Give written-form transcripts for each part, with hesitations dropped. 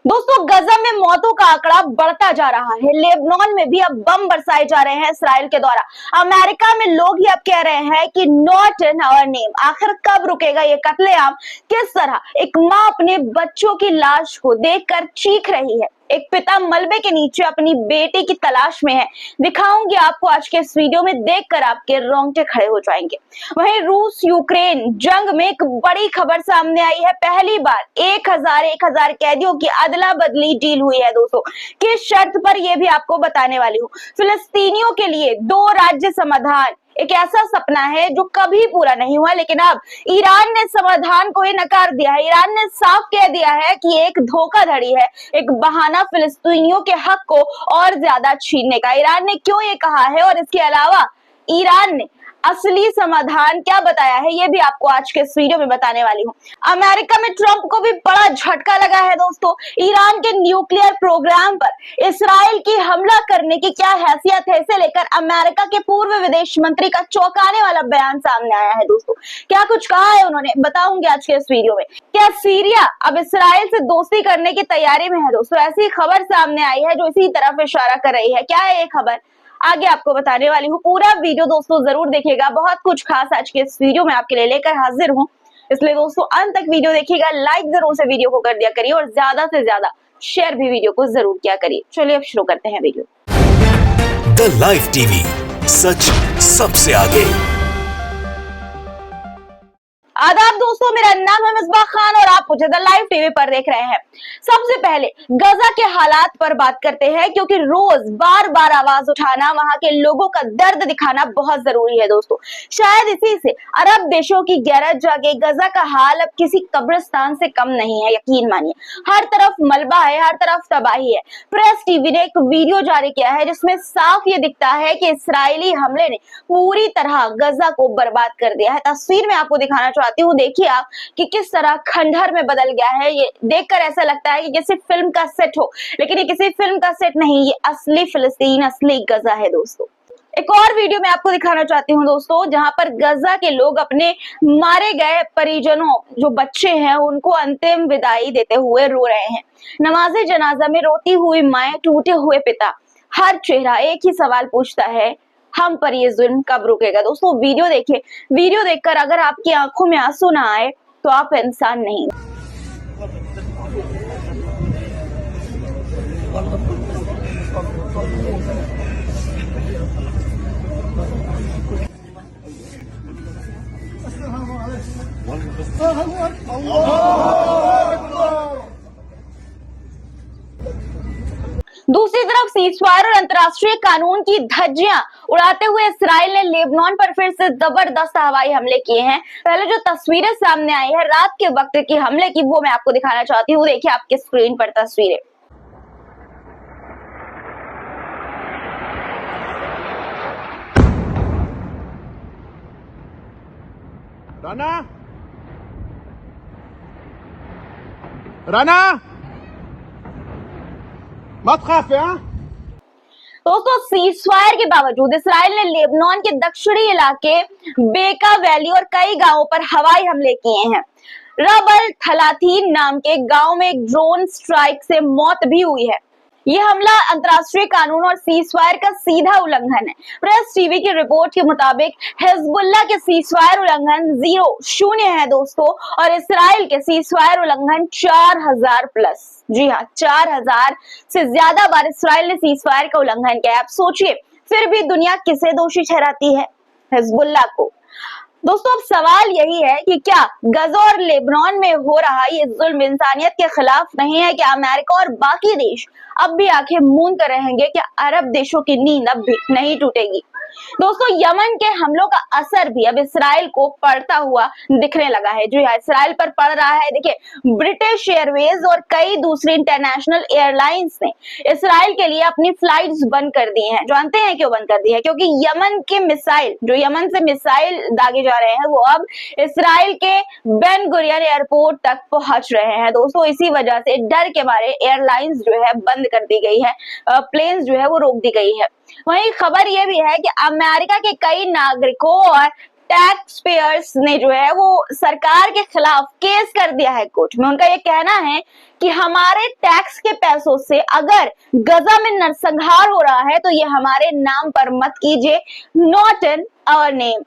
दोस्तों, गजा में मौतों का आंकड़ा बढ़ता जा रहा है। लेबनान में भी अब बम बरसाए जा रहे हैं इसराइल के द्वारा। अमेरिका में लोग ही अब कह रहे हैं कि नॉट इन आवर नेम। आखिर कब रुकेगा ये कत्लेआम? किस तरह एक माँ अपने बच्चों की लाश को देखकर चीख रही है, एक पिता मलबे के नीचे अपनी बेटी की तलाश में है। दिखाऊंगी आपको आज के इस वीडियो में, देखकर आपके रोंगटे खड़े हो जाएंगे। वहीं रूस यूक्रेन जंग में एक बड़ी खबर सामने आई है। पहली बार 1000 कैदियों की अदला बदली डील हुई है दोस्तों। किस शर्त पर, यह भी आपको बताने वाली हूँ। फिलिस्तीनियों के लिए 2 राज्य समाधान एक ऐसा सपना है जो कभी पूरा नहीं हुआ, लेकिन अब ईरान ने समाधान को ही नकार दिया है। ईरान ने साफ कह दिया है कि एक धोखाधड़ी है, एक बहाना फिलिस्तीनियों के हक को और ज्यादा छीनने का। ईरान ने क्यों ये कहा है और इसके अलावा ईरान ने असली समाधान क्या बताया है, ये भी आपको आज के इस वीडियो में बताने वाली हूँ। अमेरिका में ट्रंप को भी बड़ा झटका लगा है दोस्तों। ईरान के न्यूक्लियर प्रोग्राम पर इसराइल की हमला करने की क्या हैसियत है, इसे लेकर अमेरिका के पूर्व विदेश मंत्री का चौंकाने वाला बयान सामने आया है दोस्तों। क्या कुछ कहा है उन्होंने, बताऊंगी आज के इस वीडियो में। क्या सीरिया अब इसराइल से दोस्ती करने की तैयारी में है दोस्तों? ऐसी खबर सामने आई है जो इसी तरफ इशारा कर रही है। क्या है ये खबर, आगे आपको बताने वाली हूँ। पूरा वीडियो दोस्तों जरूर देखिएगा, बहुत कुछ खास आज के इस वीडियो में आपके लिए लेकर हाजिर हूँ, इसलिए दोस्तों अंत तक वीडियो देखिएगा। लाइक जरूर से वीडियो को कर दिया करिए और ज्यादा से ज्यादा शेयर भी वीडियो को जरूर किया करिए। चलिए अब शुरू करते हैं वीडियो। द लाइव टीवी, सच सबसे आगे। आदाब दोस्तों, मेरा नाम है मिसबाह खान और आप मुझे द लाइव टीवी पर देख रहे हैं। सबसे पहले गजा के हालात पर बात करते हैं, क्योंकि रोज बार बार आवाज उठाना, वहां के लोगों का दर्द दिखाना बहुत जरूरी है दोस्तों। शायद इसी से अरब देशों की गैरत जागे। गजा का हाल अब किसी कब्रिस्तान से कम नहीं है, यकीन मानिए। हर तरफ मलबा है, हर तरफ तबाही है। प्रेस टीवी ने एक वीडियो जारी किया है जिसमें साफ ये दिखता है कि इसराइली हमले ने पूरी तरह गजा को बर्बाद कर दिया है। तस्वीर में आपको दिखाना चाहती हूँ, देखिए आप कि किस तरह खंडहर में बदल गया है। ये देखकर ऐसा लगता है कि जैसे फिल्म का सेट हो, लेकिन ये किसी फिल्म का सेट नहीं, ये असली फिलिस्तीन, असली गजा है दोस्तों। एक और वीडियो मैं आपको दिखाना चाहती हूँ दोस्तों, जहां पर गजा के लोग अपने मारे गए परिजनों, जो बच्चे हैं, उनको अंतिम विदाई देते हुए रो रहे हैं। नमाज़े जनाजा में रोती हुई माएं, टूटे हुए पिता, हर चेहरा एक ही सवाल पूछता है, हम पर ये जुल्म कब रुकेगा। दोस्तों वीडियो देखिए, वीडियो देखकर अगर आपकी आंखों में आंसू ना आए तो आप इंसान नहीं। दूसरी तरफ सीजफायर और अंतर्राष्ट्रीय कानून की धज्जियां उड़ाते हुए इसराइल ने लेबनान पर फिर से जबरदस्त हवाई हमले किए हैं। पहले जो तस्वीरें सामने आई है रात के वक्त की हमले की, वो मैं आपको दिखाना चाहती हूँ। देखिए आपके स्क्रीन पर तस्वीरें। राना, राना, मत खाफे। दोस्तों सीजफायर के बावजूद इसराइल ने लेबनान के दक्षिणी इलाके बेका वैली और कई गांवों पर हवाई हमले किए हैं। रब अल थलाथीन नाम के गांव में एक ड्रोन स्ट्राइक से मौत भी हुई है। यह हमला अंतर्राष्ट्रीय कानून और सीजफायर का सीधा उल्लंघन है। प्रेस टीवी की रिपोर्ट के मुताबिक हिजबुल्लाह के सीजफायर उल्लंघन 0 है दोस्तों, और इसराइल के सीजफायर उल्लंघन 4000 प्लस। जी हाँ, 4000 से ज्यादा बार इसराइल ने सीजफायर का उल्लंघन किया है। आप सोचिए, फिर भी दुनिया किसे दोषी ठहराती है? हिजबुल्लाह को। दोस्तों अब सवाल यही है कि क्या गजा और लेबनान में हो रहा ये जुल्म इंसानियत के खिलाफ नहीं है? क्या अमेरिका और बाकी देश अब भी आंखें मूंद कर रहेंगे? क्या अरब देशों की नींद अब भी नहीं टूटेगी? दोस्तों यमन के हमलों का असर भी अब इसराइल को पड़ता हुआ दिखने लगा है। जी हाँ, इसराइल पर पड़ रहा है। देखिए ब्रिटिश एयरवेज और कई दूसरी इंटरनेशनल एयरलाइंस ने इसराइल के लिए अपनी फ्लाइट्स बंद कर दी हैं। जानते हैं क्यों बंद कर दी है? क्योंकि यमन के मिसाइल, जो यमन से मिसाइल दागे जा रहे हैं, वो अब इसराइल के बेन गुरियन एयरपोर्ट तक पहुंच रहे हैं। दोस्तों इसी वजह से डर के मारे एयरलाइंस जो है बंद कर दी गई है, प्लेन्स जो है वो रोक दी गई है। वहीं खबर यह भी है कि अमेरिका के कई नागरिकों और टैक्स पेयर्स ने जो है वो सरकार के खिलाफ केस कर दिया है कोर्ट में। उनका ये कहना है कि हमारे टैक्स के पैसों से अगर गजा में नरसंहार हो रहा है तो ये हमारे नाम पर मत कीजिए, नॉट इन आवर नेम।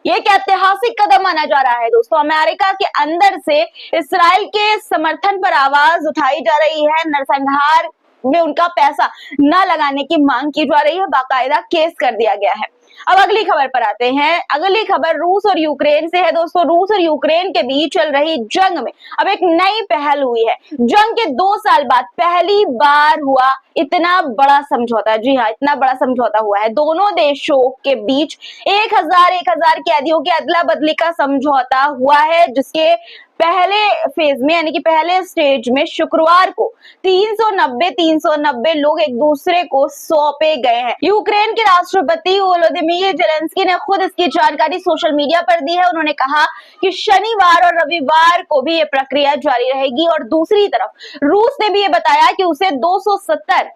ये एक ऐतिहासिक कदम माना जा रहा है दोस्तों। अमेरिका के अंदर से इस्राइल के समर्थन पर आवाज उठाई जा रही है, नरसंहार में उनका पैसा न लगाने की मांग की जा रही है, बाकायदा केस कर दिया गया है। अब अगली खबर पर आते हैं। अगली खबर रूस और यूक्रेन से है दोस्तों। रूस और यूक्रेन के बीच चल रही जंग में अब एक नई पहल हुई है। जंग के 2 साल बाद पहली बार हुआ इतना बड़ा समझौता। जी हाँ, इतना बड़ा समझौता हुआ है। दोनों देशों के बीच 1000 कैदियों की अदला बदली का समझौता हुआ है, जिसके पहले फेज में यानी कि पहले स्टेज में शुक्रवार को 390 लोग एक दूसरे को सौंपे गए हैं। यूक्रेन के राष्ट्रपति वोलोदिमीर जेलेंस्की ने खुद इसकी जानकारी सोशल मीडिया पर दी है। उन्होंने कहा कि शनिवार और रविवार को भी ये प्रक्रिया जारी रहेगी। और दूसरी तरफ रूस ने भी ये बताया कि उसे 270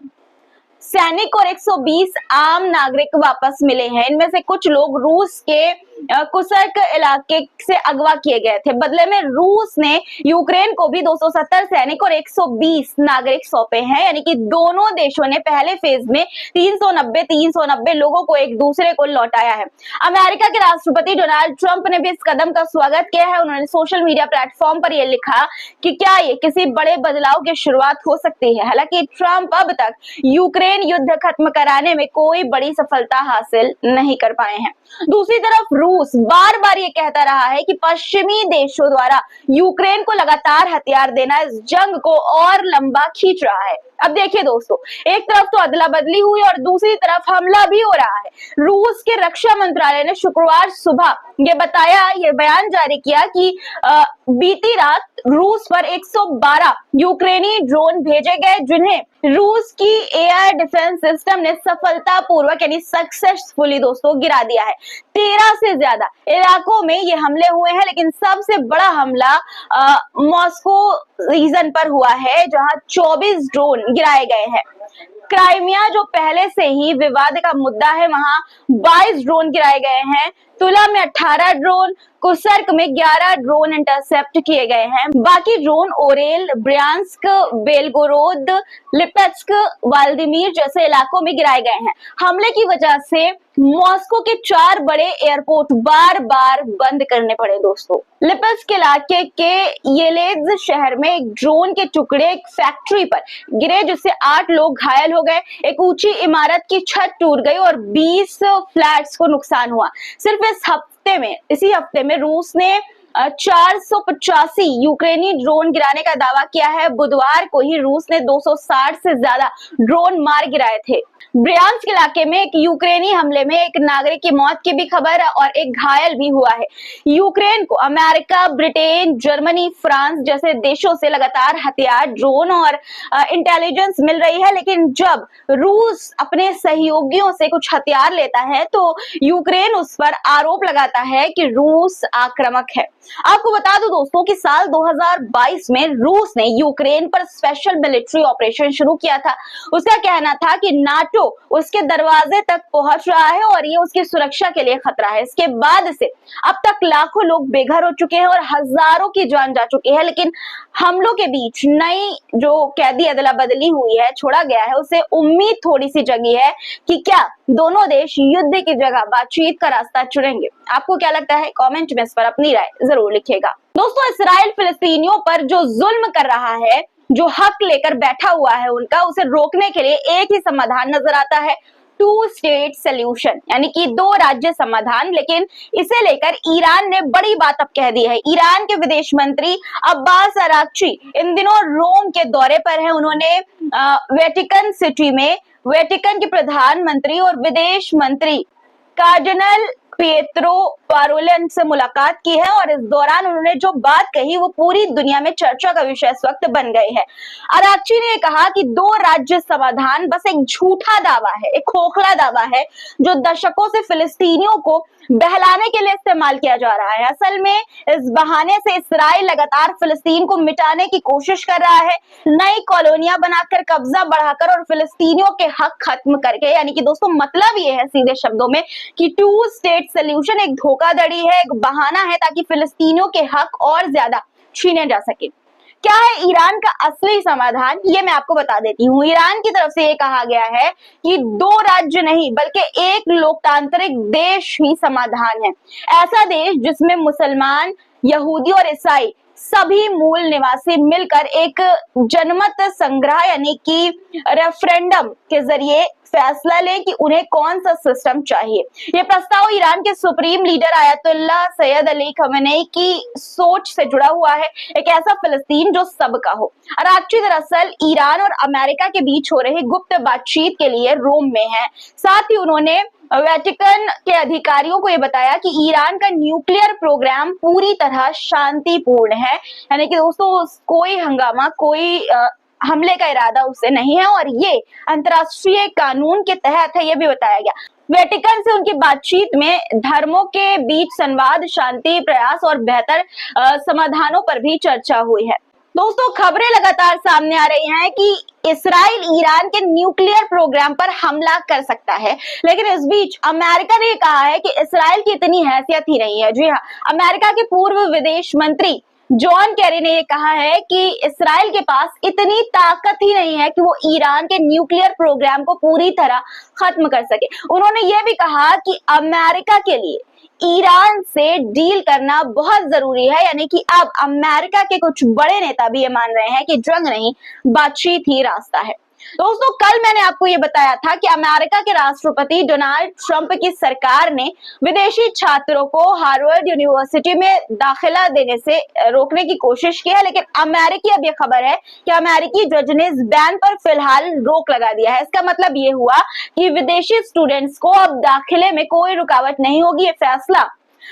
सैनिक और 120 आम नागरिक वापस मिले हैं। इनमें से कुछ लोग रूस के कुर्स्क इलाके से अगवा किए गए थे। बदले में रूस ने यूक्रेन को भी 270 सैनिक और 120 नागरिक सौंपे हैं, यानी कि दोनों देशों ने पहले फेज में 390 लोगों को एक दूसरे को लौटाया है। अमेरिका के राष्ट्रपति डोनाल्ड ट्रंप ने भी इस कदम का स्वागत किया है। उन्होंने सोशल मीडिया प्लेटफॉर्म पर यह लिखा कि क्या ये किसी बड़े बदलाव की शुरुआत हो सकती है। हालांकि ट्रंप अब तक यूक्रेन युद्ध खत्म कराने में कोई बड़ी सफलता हासिल नहीं कर पाए हैं। दूसरी तरफ रूस बार बार ये कहता रहा है कि पश्चिमी देशों द्वारा यूक्रेन को लगातार हथियार देना इस जंग को और लंबा खींच रहा है। अब देखिए दोस्तों, एक तरफ तो अदला बदली हुई और दूसरी तरफ हमला भी हो रहा है। रूस के रक्षा मंत्रालय ने शुक्रवार सुबह ये बयान जारी किया कि बीती रात रूस पर 112 यूक्रेनी ड्रोन भेजे गए, जिन्हें रूस की एयर डिफेंस सिस्टम ने सफलतापूर्वक यानी सक्सेसफुली दोस्तों गिरा दिया है। 13 से ज्यादा इलाकों में ये हमले हुए हैं, लेकिन सबसे बड़ा हमला मॉस्को रीजन पर हुआ है, जहां 24 ड्रोन गिराए गए हैं। क्राइमिया जो पहले से ही विवाद का मुद्दा है, वहां 22 ड्रोन गिराए गए हैं। तुला में 18 ड्रोन, कुर्स्क में 11 ड्रोन इंटरसेप्ट किए गए हैं। बाकी drone Aurel, Bryansk, Belgorod, लिपेस्क, Vladimir जैसे इलाकों में गिराए गए हैं। हमले की वजह से मॉस्को के 4 बड़े एयरपोर्ट बार बार बंद करने पड़े दोस्तों। लिपेस्क इलाके के येलेज शहर में एक ड्रोन के टुकड़े एक फैक्ट्री पर गिरे, जिससे 8 लोग घायल हो गए। एक ऊंची इमारत की छत टूट गई और 20 फ्लैट्स को नुकसान हुआ। सिर्फ इसी हफ्ते में रूस ने 485 यूक्रेनी ड्रोन गिराने का दावा किया है। बुधवार को ही रूस ने 260 से ज्यादा ड्रोन मार गिराए थे। ब्रियांस्क इलाके में एक यूक्रेनी हमले में एक नागरिक की मौत की भी खबर है और एक घायल भी हुआ है। यूक्रेन को अमेरिका, ब्रिटेन, जर्मनी, फ्रांस जैसे देशों से लगातार हथियार, ड्रोन और इंटेलिजेंस मिल रही है, लेकिन जब रूस अपने सहयोगियों से कुछ हथियार लेता है तो यूक्रेन उस पर आरोप लगाता है कि रूस आक्रामक है। आपको बता दूं दोस्तों कि साल 2022 में रूस ने यूक्रेन पर स्पेशल मिलिट्री ऑपरेशन शुरू किया था। उसका कहना था कि नाटो उसके दरवाजे तक पहुंच रहा है और ये उसकी सुरक्षा के लिए खतरा है। इसके बाद से अब तक लाखों लोग बेघर हो चुके हैं और हजारों की जान जा चुकी है। लेकिन हमलों के बीच नई जो कैदी अदला बदली हुई है, छोड़ा गया है, उसे उम्मीद थोड़ी सी जगी है कि क्या दोनों देश युद्ध की जगह बातचीत का रास्ता चुनेंगे। आपको क्या लगता है? कमेंट में इस पर अपनी राय जरूर लिखिएगा। दोस्तों, इसराइल फिलिस्तीनियों पर जो जुल्म कर रहा है, जो हक लेकर बैठा हुआ है उनका, उसे रोकने के लिए एक ही समाधान नजर आता है, 2 स्टेट सोल्यूशन, यानी कि 2 राज्य समाधान। लेकिन इसे लेकर ईरान ने बड़ी बात अब कह दी है। ईरान के विदेश मंत्री अब्बास अराक्ची इन दिनों रोम के दौरे पर हैं। उन्होंने वेटिकन सिटी में वेटिकन के प्रधानमंत्री और विदेश मंत्री कार्डिनल पिएत्रो पारोलिन से मुलाकात की है और इस दौरान उन्होंने जो बात कही वो पूरी दुनिया में चर्चा का विषय इस वक्त बन गए हैं। अराक्ची ने कहा कि 2 राज्य समाधान बस एक झूठा दावा है, एक खोखला दावा है जो दशकों से फिलिस्तीनियों को बहलाने के लिए इस्तेमाल किया जा रहा है। असल में इस बहाने से इसराइल लगातार फिलिस्तीन को मिटाने की कोशिश कर रहा है, नई कॉलोनियां बनाकर, कब्जा बढ़ाकर और फिलिस्तीनियों के हक खत्म करके। यानी कि दोस्तों मतलब ये है सीधे शब्दों में कि 2 स्टेट सल्यूशन एक धोखाधड़ी है, एक बहाना है ताकि फिलिस्तीनियों के हक और ज्यादा छीने जा सके। क्या है ईरान का असली समाधान, ये मैं आपको बता देती हूँ। ईरान की तरफ से ये कहा गया है कि 2 राज्य नहीं बल्कि एक लोकतांत्रिक देश ही समाधान है। ऐसा देश जिसमें मुसलमान, यहूदी और ईसाई सभी मूल निवासी मिलकर एक जनमत संग्रह यानी कि रेफरेंडम के जरिए फैसला लें कि उन्हें कौन सा सिस्टम चाहिए। ये प्रस्ताव ईरान के supreme leader Ayatollah Syed Ali Khamenei की सोच से जुड़ा हुआ है, एक ऐसा फिलिस्तीन जो सबका हो। अरागची दरअसल ईरान और अमेरिका के बीच हो रही गुप्त बातचीत के लिए रोम में है। साथ ही उन्होंने वेटिकन के अधिकारियों को यह बताया कि ईरान का न्यूक्लियर प्रोग्राम पूरी तरह शांतिपूर्ण है, यानी कि दोस्तों कोई हंगामा, कोई हमले का इरादा उससे नहीं है और ये अंतर्राष्ट्रीय कानून के तहत है, ये भी बताया गया। वेटिकन से उनकी बातचीत में धर्मों के बीच संवाद, शांति प्रयास और बेहतर समाधानों पर भी चर्चा हुई है। दोस्तों खबरें लगातार सामने आ रही हैं कि इस्राइल ईरान के न्यूक्लियर प्रोग्राम पर हमला कर सकता है, लेकिन इस बीच अमेरिका ने कहा है कि इस्राइल की इतनी हैसियत ही नहीं है। जी हाँ, अमेरिका के पूर्व विदेश मंत्री जॉन केरी ने यह कहा है कि इस्राइल के पास इतनी ताकत ही नहीं है कि वो ईरान के न्यूक्लियर प्रोग्राम को पूरी तरह खत्म कर सके। उन्होंने यह भी कहा कि अमेरिका के लिए ईरान से डील करना बहुत जरूरी है, यानी कि अब अमेरिका के कुछ बड़े नेता भी ये मान रहे हैं कि जंग नहीं, बातचीत ही रास्ता है। दोस्तों कल मैंने आपको ये बताया था कि अमेरिका के राष्ट्रपति डोनाल्ड ट्रंप की सरकार ने विदेशी छात्रों को हार्वर्ड यूनिवर्सिटी में दाखिला देने से रोकने की कोशिश की है, लेकिन अमेरिकी अब ये खबर है कि अमेरिकी जज ने इस बैन पर फिलहाल रोक लगा दिया है। इसका मतलब ये हुआ कि विदेशी स्टूडेंट्स को अब दाखिले में कोई रुकावट नहीं होगी। ये फैसला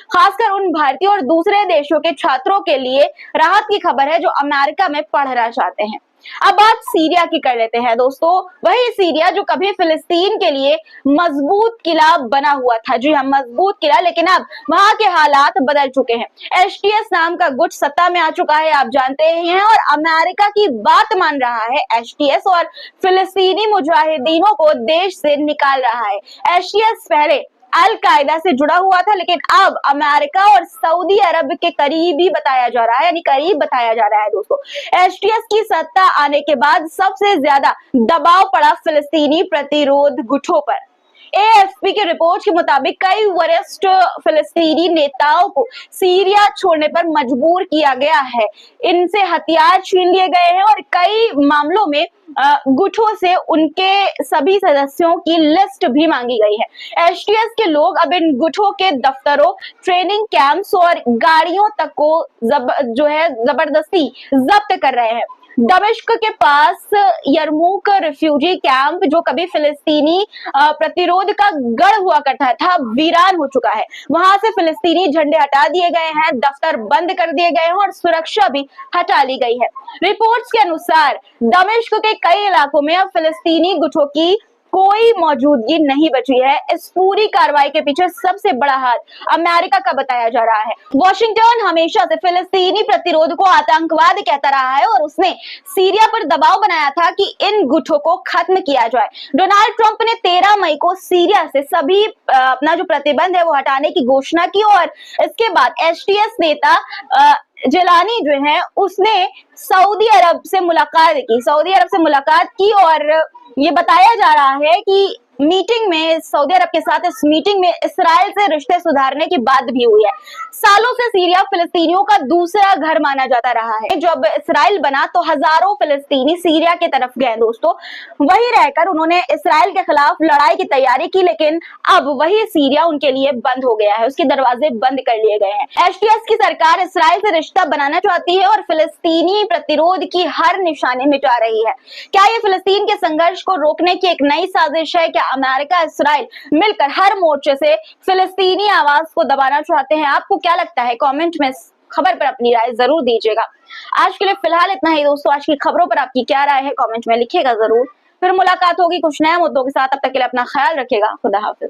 खासकर उन भारतीय और दूसरे देशों के छात्रों के लिए राहत की खबर है जो अमेरिका में पढ़ना चाहते हैं। अब बात सीरिया की कर लेते हैं दोस्तों, वही सीरिया जो कभी फिलिस्तीन के लिए मजबूत किला बना हुआ था। जी हाँ, मजबूत किला, लेकिन अब वहां के हालात बदल चुके हैं। एचटीएस नाम का गुट सत्ता में आ चुका है, आप जानते ही हैं, और अमेरिका की बात मान रहा है एचटीएस और फिलिस्तीनी मुजाहिदीनों को देश से निकाल रहा है। एचटीएस पहले अल कायदा से जुड़ा हुआ था, लेकिन अब अमेरिका और सऊदी अरब के करीब ही बताया जा रहा है, यानी करीब बताया जा रहा है। दोस्तों एचटीएस की सत्ता आने के बाद सबसे ज्यादा दबाव पड़ा फिलिस्तीनी प्रतिरोध गुटों पर। एएफपी की रिपोर्ट के मुताबिक कई वरिष्ठ फिलिस्तीनी नेताओं को सीरिया छोड़ने पर मजबूर किया गया है, इनसे हथियार छीन लिए गए हैं और कई मामलों में गुटों से उनके सभी सदस्यों की लिस्ट भी मांगी गई है। एचटीएस के लोग अब इन गुटों के दफ्तरों, ट्रेनिंग कैंप्स और गाड़ियों तक को जबरदस्ती जब्त कर रहे हैं। दमिश्क के पास यरमूक रिफ्यूजी कैंप जो कभी फिलिस्तीनी प्रतिरोध का गढ़ हुआ करता था, वीरान हो चुका है। वहां से फिलिस्तीनी झंडे हटा दिए गए हैं, दफ्तर बंद कर दिए गए हैं और सुरक्षा भी हटा ली गई है। रिपोर्ट्स के अनुसार दमिश्क के कई इलाकों में अब फिलिस्तीनी गुटों की कोई मौजूदगी नहीं बची है। इस पूरी कार्रवाई के पीछे सबसे बड़ा हाथ अमेरिका का बताया जा रहा है। वॉशिंगटन हमेशा से फिलिस्तीनी प्रतिरोध को आतंकवाद कहता रहा है और उसने सीरिया पर दबाव बनाया था कि इन गुटों को खत्म किया जाए। डोनाल्ड ट्रंप ने 13 मई को सीरिया से सभी अपना जो प्रतिबंध है वो हटाने की घोषणा की और इसके बाद एचटीएस नेता जिलानी जो है उसने सऊदी अरब से मुलाकात की और ये बताया जा रहा है कि मीटिंग में सऊदी अरब के साथ इस मीटिंग में इस्राइल से रिश्ते सुधारने की बात भी हुई है। सालों से सीरिया फिलिस्तीनियों का दूसरा घर माना जाता रहा है। जब इस्राइल बना तो हजारों फिलिस्तीनी सीरिया की तरफ गए दोस्तों, वही रहकर उन्होंने इस्राइल के खिलाफ लड़ाई की तैयारी की, लेकिन अब वही सीरिया उनके लिए बंद हो गया है, उसके दरवाजे बंद कर लिए गए हैं। एचटीएस की सरकार इस्राइल से रिश्ता बनाना चाहती है और फिलिस्तीनी प्रतिरोध की हर निशानी मिटा रही है। क्या ये फिलिस्तीन के संघर्ष को रोकने की एक नई साजिश है? क्या अमेरिका इस्राइल मिलकर हर मोर्चे से फिलिस्तीनी आवाज को दबाना चाहते हैं? आपको क्या लगता है? कमेंट में खबर पर अपनी राय जरूर दीजिएगा। आज के लिए फिलहाल इतना ही दोस्तों। आज की खबरों पर आपकी क्या राय है कमेंट में लिखिएगा जरूर। फिर मुलाकात होगी कुछ नए मुद्दों के साथ, तब तक के लिए अपना ख्याल रखिएगा। खुदा हाफिज।